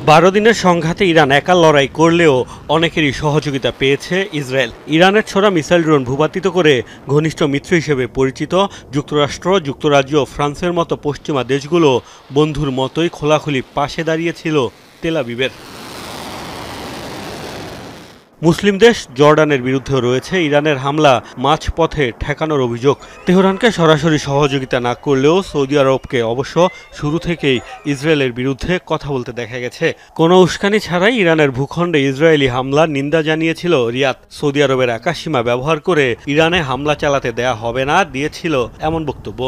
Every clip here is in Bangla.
12 দিনের সংঘাতে ইরান একা লড়াই করলেও অনেকেরই সহযোগিতা পেয়েছে ইসরায়েল। ইরানের ছোড়া মিসাইল ড্রোন ভূপাতিত করে ঘনিষ্ঠ মিত্র হিসেবে পরিচিত যুক্তরাষ্ট্র, যুক্তরাজ্য ও ফ্রান্সের মতো পশ্চিমা দেশগুলো বন্ধুর মতোই খোলাখুলি পাশে দাঁড়িয়েছিল তেল আবিবের। মুসলিম দেশ জর্ডানের বিরুদ্ধেও রয়েছে ইরানের হামলা মাঝপথে ঠেকানোর অভিযোগ। তেহরানকে সরাসরি সহযোগিতা না করলেও সৌদি আরবকে অবশ্য শুরু থেকেই ইসরায়েলের বিরুদ্ধে কথা বলতে দেখা গেছে। কোনো উস্কানি ছাড়াই ইরানের ভূখণ্ডে ইসরায়েলি হামলার নিন্দা জানিয়েছিল রিয়াদ। সৌদি আরবের আকাশসীমা ব্যবহার করে ইরানে হামলা চালাতে দেয়া হবে না দিয়েছিল এমন বক্তব্য।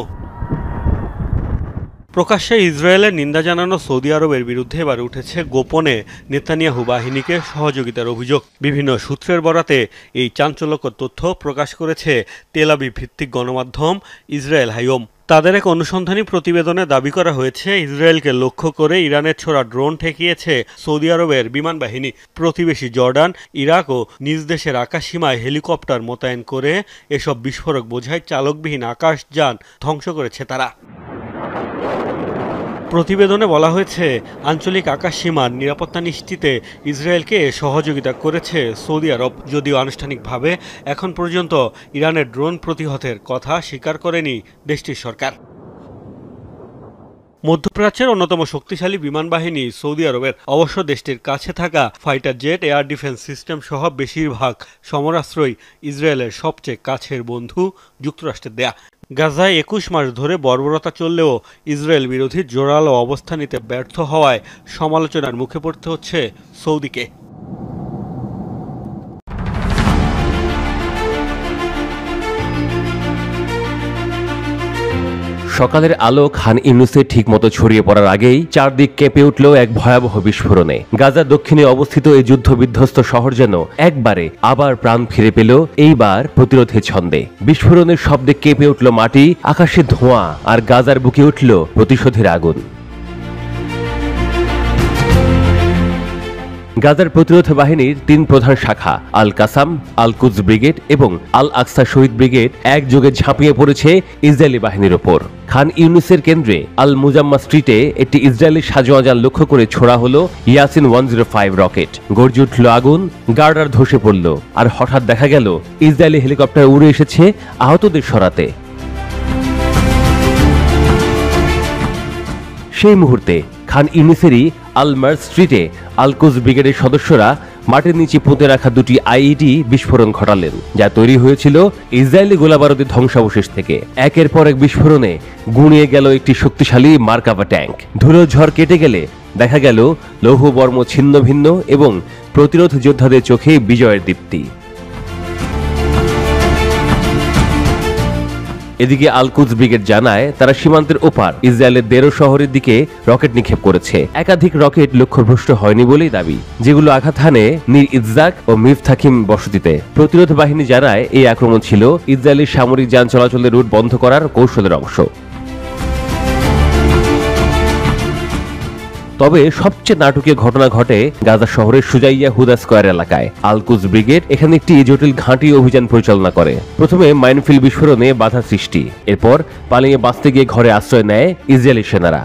প্রকাশ্যে ইসরায়েলের নিন্দা জানানো সৌদি আরবের বিরুদ্ধে এবার উঠেছে গোপনে নেতানিয়াহু বাহিনীকে সহযোগিতার অভিযোগ। বিভিন্ন সূত্রের বরাতে এই চাঞ্চল্যকর তথ্য প্রকাশ করেছে তেল আবিব ভিত্তিক গণমাধ্যম ইসরায়েল হাইওম। তাদের এক অনুসন্ধানী প্রতিবেদনে দাবি করা হয়েছে, ইসরায়েলকে লক্ষ্য করে ইরানের ছোড়া ড্রোন ঠেকিয়েছে সৌদি আরবের বিমান বাহিনী। প্রতিবেশী জর্ডান, ইরাক ও নিজ দেশের আকাশসীমায় হেলিকপ্টার মোতায়েন করে এসব বিস্ফোরক বোঝাই চালকবিহীন আকাশযান ধ্বংস করেছে তারা। প্রতিবেদনে বলা হয়েছে, আঞ্চলিক আকাশসীমার নিরাপত্তা নিশ্চিতে ইসরায়েলকে সহযোগিতা করেছে সৌদি আরব। যদিও আনুষ্ঠানিকভাবে এখন পর্যন্ত ইরানের ড্রোন প্রতিহতের কথা স্বীকার করেনি দেশটির সরকার। মধ্যপ্রাচ্যের অন্যতম শক্তিশালী বিমান বাহিনী সৌদি আরবের। অবশ্য দেশটির কাছে থাকা fighter jet, air defence system সহ বেশিরভাগ সমরাস্ত্রই ইসরায়েলের সবচেয়ে কাছের বন্ধু যুক্তরাষ্ট্রের দেয়া। গাজায় 21 মাস ধরে বর্বরতা চললেও ইসরায়েল বিরোধী জোরালো অবস্থান নিতে ব্যর্থ হওয়ায় সমালোচনার মুখে পড়তে হচ্ছে সৌদিকে। সকালের আলো খান ইউনুসের ঠিকমতো ছড়িয়ে পড়ার আগেই চারদিক কেঁপে উঠল এক ভয়াবহ বিস্ফোরণে। গাজার দক্ষিণে অবস্থিত এই যুদ্ধ বিধ্বস্ত শহর যেন একবারে আবার প্রাণ ফিরে পেল, এইবার প্রতিরোধের ছন্দে। বিস্ফোরণের শব্দে কেঁপে উঠল মাটি, আকাশে ধোঁয়া, আর গাজার বুকে উঠল প্রতিশোধের আগুন। গাজার প্রতিরোধ বাহিনীর 3 প্রধান শাখা আল কাসাম, আল কুদস ব্রিগেড এবং আল আকসা শহীদ ব্রিগেড একযোগে ঝাঁপিয়ে পড়েছে ইসরায়েলি বাহিনীর ওপর। খান ইউনুসের কেন্দ্রে আল মুজাম্মা স্ট্রিটে একটি ইসরায়েলি সাজোয়াজান লক্ষ্য করে ছোড়া হলো ইয়াসিন 105 রকেট। গর্জে উঠল আগুন, গার্ডার ধসে পড়ল, আর হঠাৎ দেখা গেল ইসরায়েলি হেলিকপ্টার উড়ে এসেছে আহতদের সরাতে। সেই মুহূর্তে খান ইউনুসেরই আল মার্জ স্ট্রিটে আল কুদস ব্রিগেডের সদস্যরা মাটির নিচে পুঁতে রাখা 2টি আইইডি বিস্ফোরণ ঘটালেন, যা তৈরি হয়েছিল ইসরায়েলি গোলাবারুদের ধ্বংসাবশেষ থেকে। একের পর এক বিস্ফোরণে গুঁড়িয়ে গেল একটি শক্তিশালী মার্কাভা ট্যাঙ্ক। ধুলোর ঝড় কেটে গেলে দেখা গেল লৌহবর্ম ছিন্ন ভিন্ন এবং প্রতিরোধ যোদ্ধাদের চোখে বিজয়ের দীপ্তি। এদিকে আল কুদস ব্রিগেড জানায়, তারা সীমান্তের ওপার ইসরায়েলের দেরো শহরের দিকে রকেট নিক্ষেপ করেছে। একাধিক রকেট লক্ষ্যভ্রষ্ট হয়নি বলেই দাবি, যেগুলো আঘাত হানে নির ইজ্জাক ও মিফতাকিম বসতিতে। প্রতিরোধ বাহিনী জানায়, এই আক্রমণ ছিল ইসরায়েলি সামরিক যান চলাচলের রুট বন্ধ করার কৌশলের অংশ। তবে সবচেয়ে নাটকীয় ঘটনা ঘটে গাজা শহরের সুজাইয়া হুদা স্কয়ার এলাকায়। আল কুদস ব্রিগেড এখানে একটি জটিল ঘাঁটি অভিযান পরিচালনা করে। প্রথমে মাইনফিল্ড বিস্ফোরণে বাধা সৃষ্টি, এরপর পালিয়ে বাঁচতে গিয়ে ঘরে আশ্রয় নেয় ইসরায়েলি সেনারা।